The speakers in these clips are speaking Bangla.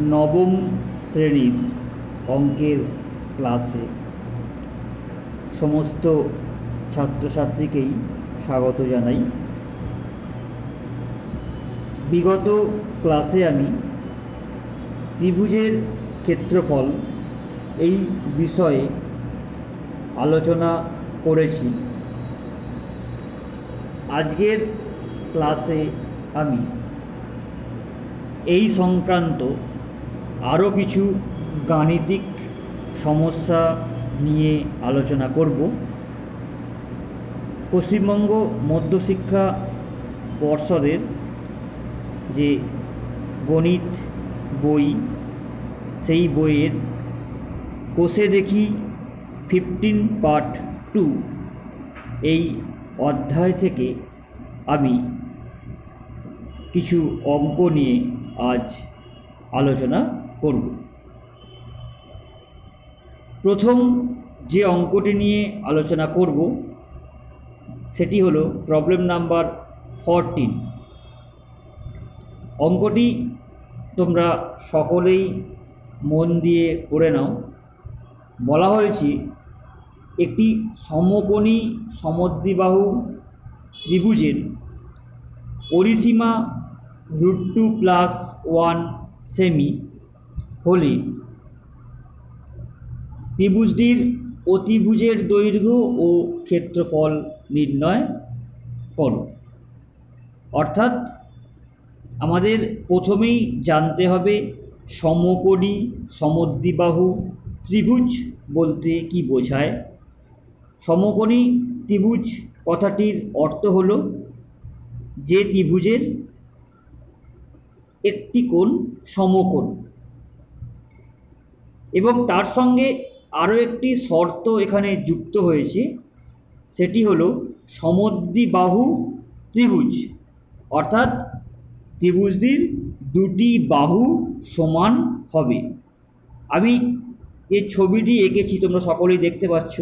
নবম শ্রেণীর অঙ্কের ক্লাসে সমস্ত ছাত্রছাত্রীকেই স্বাগত জানাই। বিগত ক্লাসে আমি ত্রিভুজের ক্ষেত্রফল এই বিষয়ে আলোচনা করেছি। আজকের ক্লাসে আমি এই সংক্রান্ত আরও কিছু গাণিতিক সমস্যা নিয়ে আলোচনা করব। পশ্চিমবঙ্গ মধ্যশিক্ষা পর্ষদের যে গণিত বই, সেই বইয়ের কোষে দেখি 15 পার্ট 2 এই অধ্যায় থেকে আমি কিছু অঙ্ক নিয়ে আজ আলোচনা করব। প্রথম যে অঙ্কটি নিয়ে আলোচনা করব সেটি হলো প্রবলেম নাম্বার 14। অঙ্কটি তোমরা সকলেই মন দিয়ে পড়ে নাও। বলা হয়েছে একটি সমকোণী সমদ্বিবাহু ত্রিভুজের পরিসীমা √2 + 1 সেমি হলে ত্রিভুজটির অতিভুজের দৈর্ঘ্য ও ক্ষেত্রফল নির্ণয় করো। অর্থাৎ আমাদের প্রথমেই জানতে হবে সমকোণী সমদ্বিবাহু ত্রিভুজ বলতে কি বোঝায়। সমকোণী ত্রিভুজ কথাটির অর্থ হলো যে ত্রিভুজের একটি কোণ সমকোণ, এবং তার সঙ্গে আরও একটি শর্ত এখানে যুক্ত হয়েছে, সেটি হলো সমদ্বিবাহু ত্রিভুজ। অর্থাৎ ত্রিভুজটির দুটি বাহু সমান হবে। আমি এই ছবিটি এঁকেছি, তোমরা সকলেই দেখতে পাচ্ছ।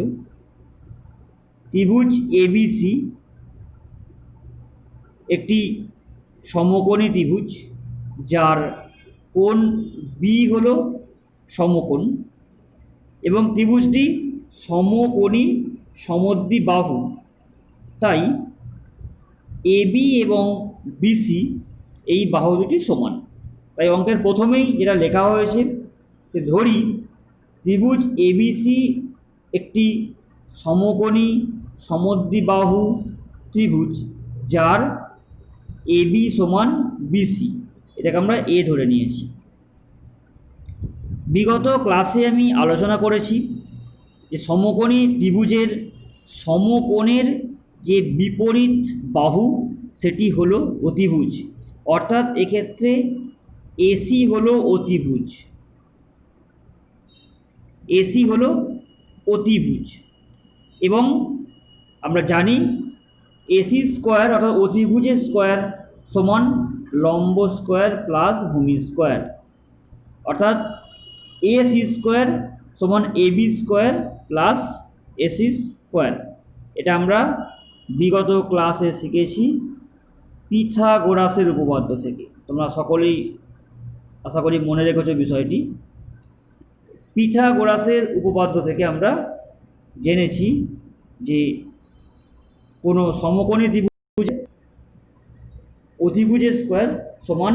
ত্রিভুজ এবিসি একটি সমকোণী ত্রিভুজ, যার কোণ বি হলো সমকোণ, এবং ত্রিভুজটি সমকোণী সমদ্বিবাহু। তাই এবি এবং বিসি এই বাহু দুটি সমান। তাই অঙ্কের প্রথমেই যেটা লেখা হয়েছে, যে ধরি ত্রিভুজ এবিসি একটি সমকোণী সমদ্বিবাহু ত্রিভুজ, যার এবি সমান বিসি, এটাকে আমরা এ ধরে নিয়েছি। বিগত ক্লাসে আমি আলোচনা করেছি যে সমকোণী ত্রিভুজের সমকোণের যে বিপরীত বাহু সেটি হলো অতিভুজ। অর্থাৎ এক্ষেত্রে এসি হলো অতিভুজ, এসি হলো অতিভুজ। এবং আমরা জানি এসি স্কোয়ার অর্থাৎ অতিভুজের স্কোয়ার সমান লম্ব স্কোয়ার প্লাস ভূমি স্কোয়ার। অর্থাৎ এসি স্কোয়ার সমান AB square plus AC square. এটা আমরা বিগত ক্লাসে শিখেছি পিথাগোরাসের উপপাদ্য থেকে। তোমরা সকলেই আশা করি মনে রেখেছো বিষয়টি। পিথাগোরাসের উপপাদ্য থেকে আমরা জেনেছি যে কোনো সমকোণী ত্রিভুজে অতিভুজের স্কোয়ার সমান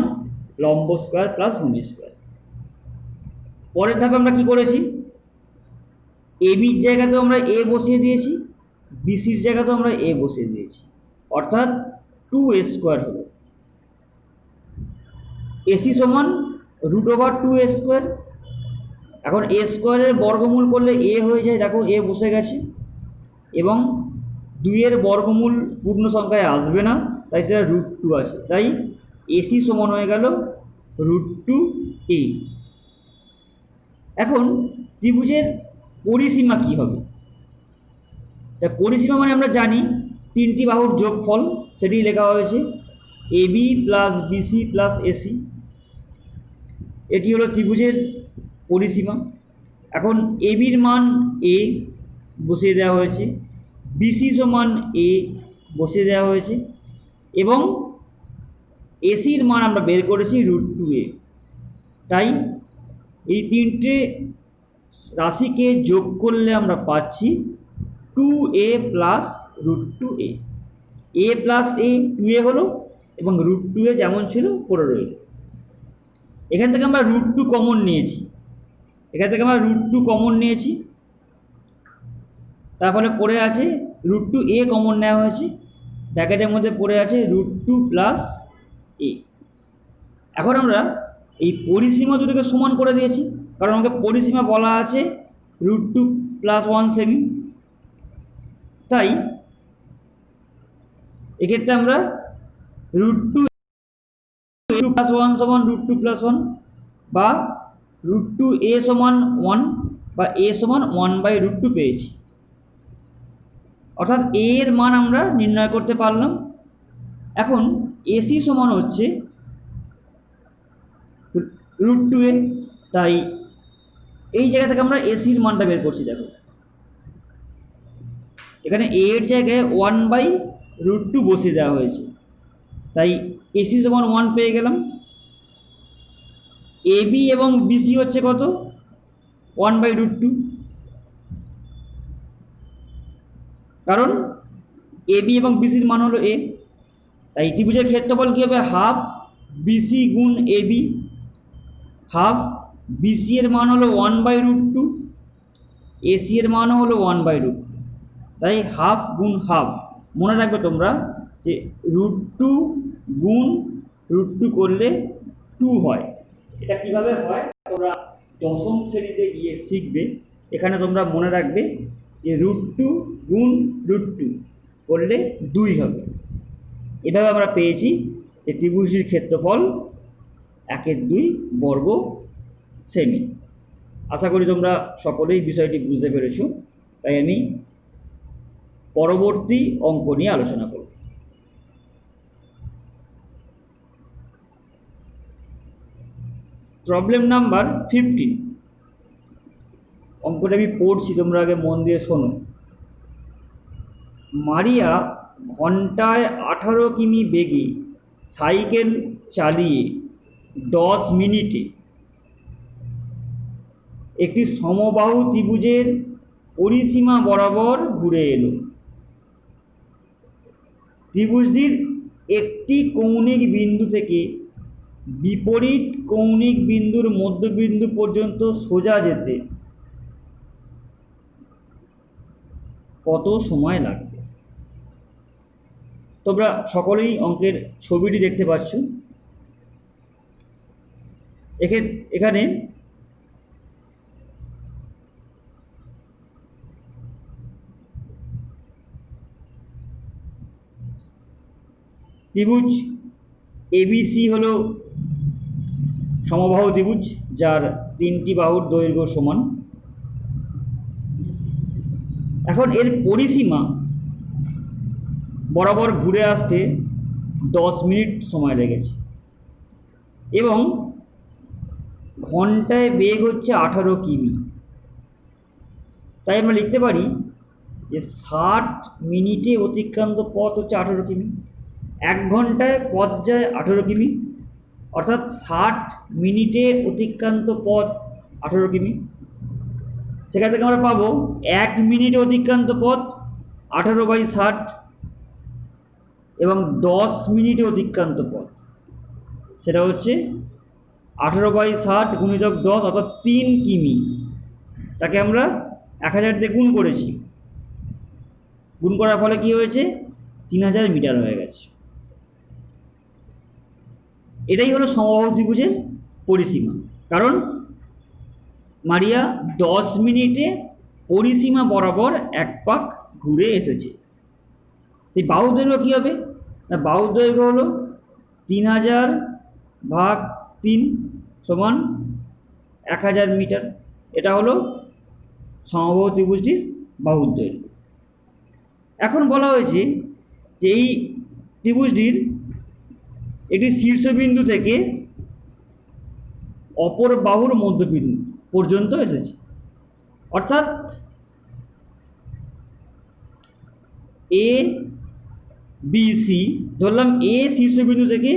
লম্ব স্কোয়ার প্লাস ভূমি স্কোয়ার। পরের ধাপে আমরা কি করেছি, এবির জায়গাতেও আমরা এ বসিয়ে দিয়েছি, বিসির জায়গাতেও আমরা এ বসিয়ে দিয়েছি। অর্থাৎ 2a স্কোয়ার হলো। এসি সমান √2a স্কোয়ার। এখন এ স্কোয়ারের বর্গমূল করলে এ হয়ে যায়, দেখো এ বসে গেছে, এবং 2-এর বর্গমূল পূর্ণ সংখ্যায় আসবে না, তাই সেটা √2 আছে। তাই এসি সমান হয়ে গেল √2a। এখন ত্রিভুজের পরিসীমা কি হবে? তা পরিসীমা মানে আমরা জানি তিনটি বাহুর যোগফল, সেটি লেখা হয়েছে AB plus BC plus AC. এটি হলো ত্রিভুজের পরিসীমা। এখন এবির মান এ বসিয়ে দেওয়া হয়েছে, বিসি সমান এ বসিয়ে দেওয়া হয়েছে, এবং এসির মান আমরা বের করেছি √2a। তাই এই তিনটে রাশিকে যোগ করলে আমরা পাচ্ছি 2a plus √2a। a plus a 2a হলো এবং √2a যেমন ছিল পড়ে রইল। এখান থেকে আমরা √2 কমন নিয়েছি, তার ফলে পড়ে আছে √2a কমন নেওয়া হয়েছে, ব্র্যাকেটের মধ্যে পড়ে আছে √2 প্লাস a। এখন আমরা এই পরিসীমা দুটোকে সমান করে দিয়েছি, কারণ আমাকে পরিসীমা বলা আছে √2 প্লাস 1 সেমি। তাই এক্ষেত্রে আমরা √2 প্লাস 1 সমান √2 প্লাস 1 বা √2a সমান 1 বা a সমান 1/√2 পেয়েছি। অর্থাৎ a এর মান আমরা নির্ণয় করতে পারলাম। এখন AC সমান হচ্ছে √2a, তাই এই জায়গা থেকে আমরা এসির মানটা বের করছি। দেখো এখানে a এর জায়গায় 1/√2 বসিয়ে দেওয়া হয়েছে, তাই এসি সমান 1 পেয়ে গেলাম। AB এবং BC হচ্ছে কত? 1/√2, কারণ AB এবং BCর মান হলো a। তাই ত্রিভুজের ক্ষেত্রফল কী হবে? হাফ BC গুণ AB। হাফ BC এর মান হলো 1/√2, AC এর মান হলো 1/√2, তাই হাফ গুণ হাফ। মনে রাখবে তোমরা যে √2 গুণ √2 করলে 2 হয়। এটা কিভাবে হয় তোমরা দশম শ্রেণীতে গিয়ে শিখবে। এখানে তোমরা মনে রাখবে যে √2 গুণ √2 করলে 2 হবে। এভাবে আমরা পেয়েছি যে ত্রিভুজটির ক্ষেত্রফল 1/2 বর্গ সেমি। আশা করি তোমরা সকলেই বিষয়টি বুঝতে পেরেছো। তাই আমি পরবর্তী অঙ্ক নিয়ে আলোচনা করব। Problem number 15। অঙ্কটা আমি পড়ছি, তোমরা আগে মন দিয়ে শোনো। মারিয়া ঘন্টায় 18 কিমি বেগে সাইকেল চালিয়ে 10 মিনিটে একটি সমবাহু ত্রিভুজের পরিসীমা বরাবর ঘুরে এলো। ত্রিভুজটির একটি কৌণিক বিন্দু থেকে বিপরীত কৌণিক বিন্দুর মধ্যবিন্দু পর্যন্ত সোজা যেতে কত সময় লাগবে? তোমরা সকলেই অঙ্কের ছবিটি দেখতে পাচ্ছ। এখানে ত্রিভুজ ABC হলো সমবাহু ত্রিভুজ, যার 3টি বাহুর দৈর্ঘ্য সমান। এখন এর পরিসীমা বরাবর ঘুরে আসতে 10 মিনিট সময় লেগেছে এবং ঘন্টায় বেগ হচ্ছে 18 কিমি। তাই আমরা লিখতে পারি যে 60 মিনিটে অতিক্রান্ত পথ হচ্ছে 18 কিমি। 1 ঘন্টায় পথ যায় 18 কিমি, অর্থাৎ 60 মিনিটে অতিক্রান্ত পথ 18 কিমি। সেখান থেকে আমরা পাবো 1 মিনিটে অতিক্রান্ত পথ 18/60 এবং 10 মিনিটে অতিক্রান্ত পথ সেটা হচ্ছে 18/60 গুণিতক 10, অর্থাৎ 3 কিমি। তাকে আমরা 1000 দিয়ে গুণ করেছি, গুণ করার ফলে কি হয়েছে? 3000 মিটার হয়ে গেছে। এটাই হলো সমবাহু ত্রিভুজের পরিসীমা, কারণ মারিয়া 10 মিনিটে পরিসীমা বরাবর 1 পাক ঘুরে এসেছে। এই বাহু দৈর্ঘ্য কী হবে? না, বাহু দৈর্ঘ্য হলো 3000/3 সমান 1000 মিটার। এটা হলো সমবাহু ত্রিভুজটির বাহুর দৈর্ঘ্য। এখন বলা হয়েছে যে এই ত্রিভুজটির একটি শীর্ষবিন্দু থেকে অপর বাহুর মধ্যবিন্দু পর্যন্ত এসেছে, অর্থাৎ ABC ধরলাম, A শীর্ষবিন্দু থেকে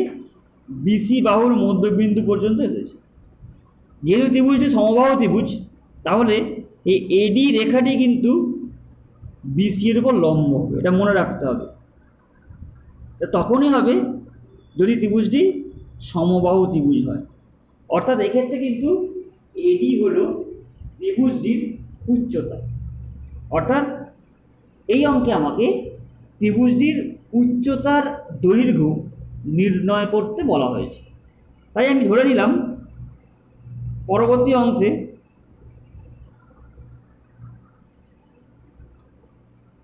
BC বাহুর মধ্যবিন্দু পর্যন্ত এসেছে। যেহেতু ত্রিভুজটি সমবাহু ত্রিভুজ, তাহলে এই এডি রেখাটি কিন্তু বিসি এর উপর লম্ব হবে, এটা মনে রাখতে হবে। তখনই হবে যদি ত্রিভুজটি সমবাহু ত্রিভুজ হয়। অর্থাৎ এক্ষেত্রে কিন্তু এডি হলো ত্রিভুজটির উচ্চতা। অর্থাৎ এই অঙ্কে আমাকে ত্রিভুজটির উচ্চতার দৈর্ঘ্য নির্ণয় করতে বলা হয়েছে। তাই আমি ধরে নিলাম পরবর্তী অংশে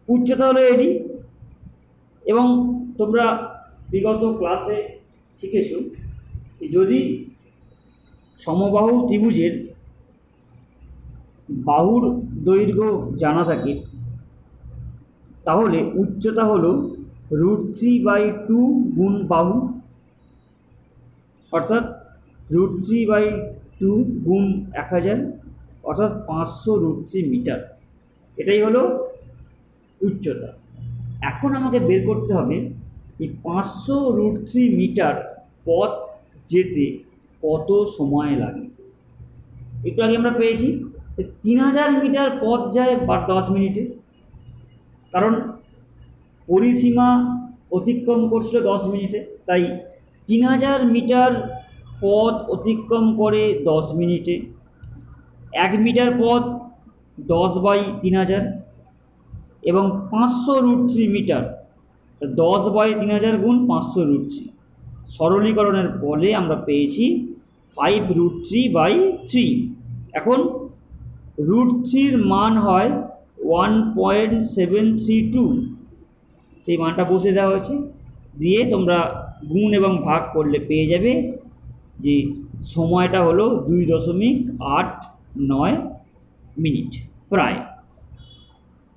উচ্চতা হলো এডি, এবং তোমরা বিগত ক্লাসে শিখেছো যে যদি সমবাহু ত্রিভুজের বাহুর দৈর্ঘ্য জানা থাকে তাহলে উচ্চতা হলো √3/2 গুণ বাহু, অর্থাৎ √3/2 গুণ 1000, অর্থাৎ 500√3 মিটার। এটাই হলো উচ্চতা। এখন আমাকে বের করতে হবে এই 500√3 মিটার পথ যেতে কত সময় লাগে। একটু আগে আমরা পেয়েছি 3000 মিটার পথ যায় 10 মিনিটে, কারণ পরিসীমা অতিক্রম করছিল 10 মিনিটে, তাই 3000 মিটার পথ অতিক্রম করে 10 মিনিটে। 1 মিটার পথ 10/3000, এবং 500√3 মিটার 10/3000 গুণ 500√3। সরলীকরণের ফলে আমরা পেয়েছি 5√3/3। এখন √3 মান হয় 1.732, সেই মানটা বসে দেওয়া হয়েছে, দিয়ে তোমরা গুণ এবং ভাগ করলে পেয়ে যাবে যে সময়টা হলো 2.89 মিনিট। প্রায়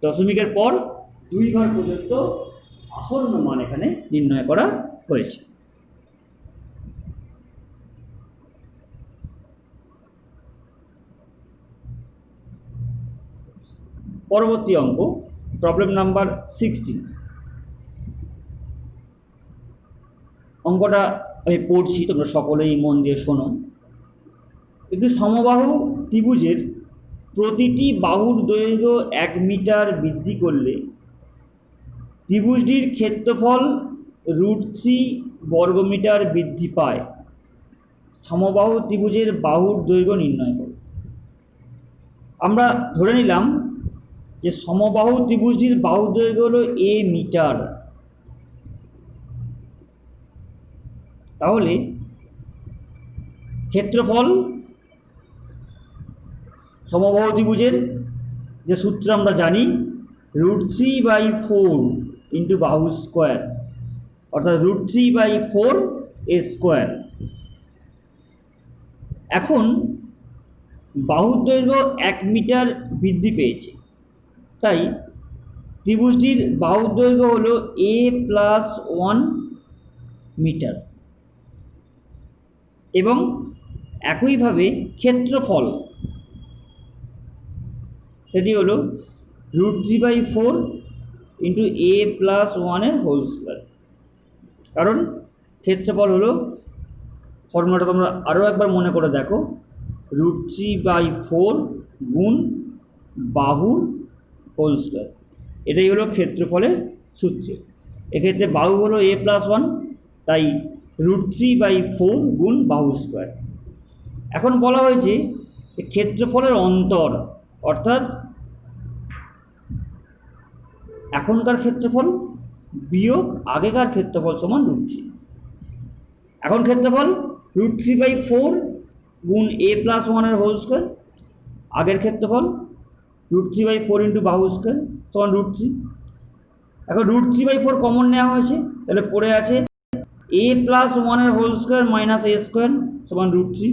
দশমিকের পর 2 ঘর পর্যন্ত আসন্ন মান এখানে নির্ণয় করা হয়েছে। পরবর্তী অঙ্ক, প্রবলেম নাম্বার 16। অঙ্কটা আমি পড়ছি, তোমরা সকলেই মন দিয়ে শোনো। একটি সমবাহু ত্রিভুজের প্রতিটি বাহুর দৈর্ঘ্য 1 মিটার বৃদ্ধি করলে ত্রিভুজটির ক্ষেত্রফল √3 বর্গমিটার বৃদ্ধি পায়। সমবাহু ত্রিভুজের বাহুর দৈর্ঘ্য নির্ণয় করো। আমরা ধরে নিলাম যে সমবাহু ত্রিভুজটির বাহুর দৈর্ঘ্য হলো a মিটার। তাহলে ক্ষেত্রফল সমবাহু ত্রিভুজের যে সূত্র আমরা জানি, √3/4 ইন্টু বাহু স্কোয়ার, অর্থাৎ √3/4 a স্কোয়ার। এখন বাহুর দৈর্ঘ্য 1 মিটার বৃদ্ধি পেয়েছে, তাই ত্রিভুজটির বাহুর দৈর্ঘ্য হলো a+1 মিটার, এবং একইভাবে ক্ষেত্রফল সেটি হলো √3/4 ইন্টু a+1 এর হোল স্কোয়ার। কারণ ক্ষেত্রফল হলো, ফর্মুলাটা তোমরা আরও একবার মনে করে দেখো, √3/4 গুণ বাহুর হোল স্কোয়ার। এটাই হলো ক্ষেত্রফলের সূত্র। এক্ষেত্রে বাহু হলো a+1, তাই √3/4 গুণ বাহু স্কোয়ার। এখন বলা হয়েছে যে ক্ষেত্রফলের অন্তর, অর্থাৎ এখনকার ক্ষেত্রফল বিয়োগ আগেকার ক্ষেত্রফল সমান √3। এখন ক্ষেত্রফল √3/4 গুণ a+1 এর হোল স্কোয়ার, আগের ক্ষেত্রফল √3/4 ইন্টু বাহু স্কোয়ার সমান √3। এখন √3/4 কমন নেওয়া হয়েছে, তাহলে পড়ে আছে a+1 এর whole square minus a square সমান √3।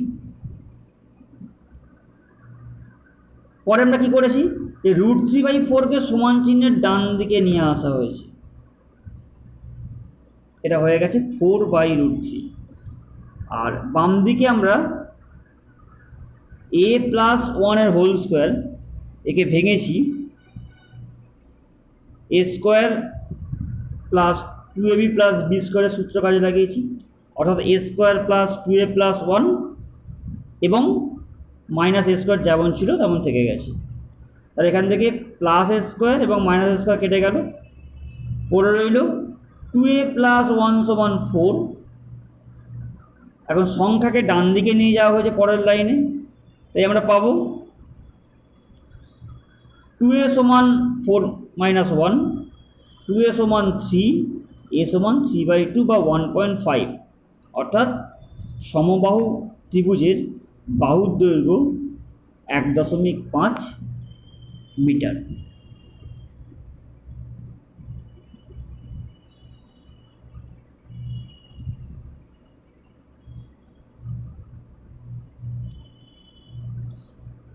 পরে আমরা কী করেছি যে √3/4কে সমান চিহ্নের ডান দিকে নিয়ে আসা হয়েছে, এটা হয়ে গেছে 4/√3। আর বাম দিকে আমরা a+1 এর হোল স্কোয়ার একে ভেঙেছি a square plus 2ab plus b স্কোয়ারের সূত্র কাজে লাগিয়েছি, অর্থাৎ a স্কোয়ার প্লাস 2a+1 এবং মাইনাস এ স্কোয়ার যেমন ছিল তেমন থেকে গেছে। তাহলে এখান থেকে প্লাস এ স্কোয়ার এবং মাইনাস এ স্কোয়ার কেটে গেল, পড়ে রইল 2a + 1 = 4। এখন সংখ্যাকে ডান দিকে নিয়ে যাওয়া হয়েছে পরের লাইনে, তাই আমরা পাবো 2a = 4 - 1, 2a = 3, a = 3/2 বা 1.5, অর্থাৎ সমবাহু ত্রিভুজের বাহুর দৈর্ঘ্য 1.5 মিটার।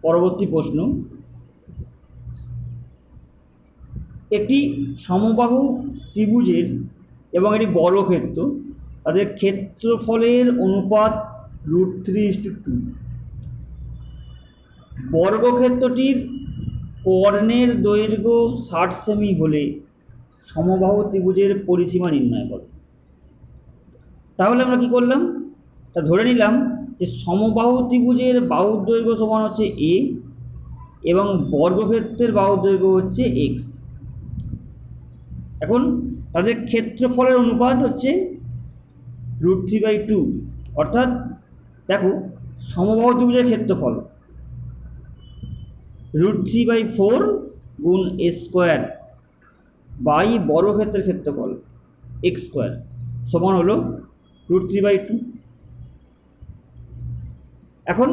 পরবর্তী প্রশ্ন, একটি সমবাহু ত্রিভুজের এবং একটি বর্গক্ষেত্র, তাদের ক্ষেত্রফলের অনুপাত √3:2। বর্গক্ষেত্রটির কর্ণের দৈর্ঘ্য 60 সেমি হলে সমবাহু ত্রিভুজের পরিসীমা নির্ণয় করো। তাহলে আমরা কি করলাম, তা ধরে নিলাম যে সমবাহু ত্রিভুজের বাহুর দৈর্ঘ্য সমান হচ্ছে a এবং বর্গক্ষেত্রের বাহুর দৈর্ঘ্য হচ্ছে x। এখন তাদের ক্ষেত্রফলের অনুপাত হচ্ছে √3/2, অর্থাৎ দেখো সমবাহু ত্রিভুজের ক্ষেত্রফল √3/4 গুণ a² বাই বর্গক্ষেত্রের ক্ষেত্রফল x² সমান হলো √3/2। এখন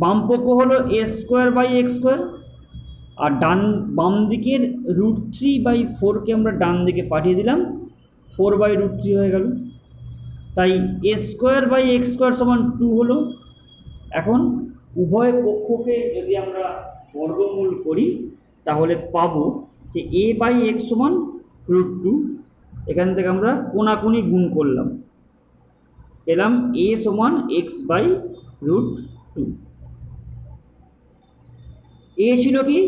বামপক্ষ হলো a²/x², আর বাম দিকের √3/4কে আমরা ডান দিকে পাঠিয়ে দিলাম, 4/√3 হয়ে গেল। তাই a²/x² = 2 হলো। এখন উভয় পক্ষকে যদি আমরা বর্গমূল করি তাহলে পাবো যে a/x = √2। এখান থেকে আমরা কোণাকুণি গুণ করলাম, পেলাম a = x/√2। এ ছিল কি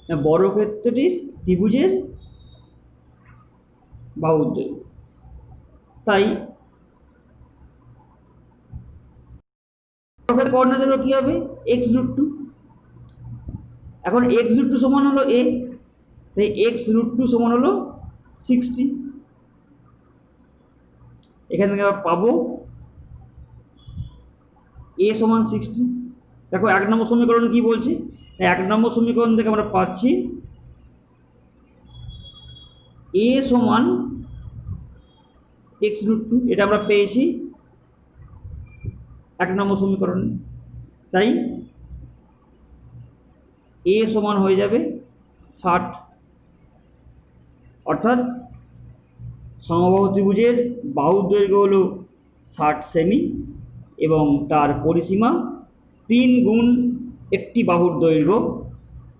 না বর্গক্ষেত্রটির ত্রিভুজের বাহুর দৈর্ঘ্য। তাই কর্ণের দৈর্ঘ্য কি হবে, x√2। এখন x√2 সমান হলো a, তাই x√2 সমান হলো 60। এখান থেকে আমরা পাবো a = 60। দেখো 1 নম্বর সমীকরণ কি বলছে, 1 নম্বর সমীকরণ থেকে আমরা পাচ্ছি a = x√2, এটা আমরা পেয়েছি 1 নম্বর সমীকরণে। তাই a সমান হয়ে যাবে 60, অর্থাৎ সমবাহু ত্রিভুজের বাহুর দৈর্ঘ্য হলো 60 সেমি এবং তার পরিসীমা 3 গুণ একটি বাহুর দৈর্ঘ্য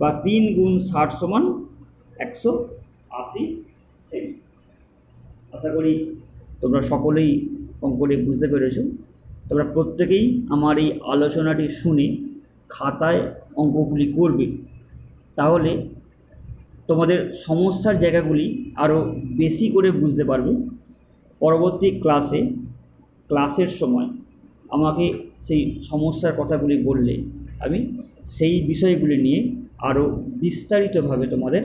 বা 3 গুণ 60 সমান 180 সেমি। আশা করি তোমরা সকলেই অঙ্কটি বুঝতে পেরেছো। তোমরা প্রত্যেকেই আমার এই আলোচনাটি শুনে খাতায় অঙ্কগুলি করবে, তাহলে তোমাদের সমস্যার জায়গাগুলি আরও বেশি করে বুঝতে পারবে। পরবর্তী ক্লাসের সময় আমাকে সেই সমস্যার কথাগুলি বললে আমি সেই বিষয়গুলি নিয়ে আরও বিস্তারিতভাবে তোমাদের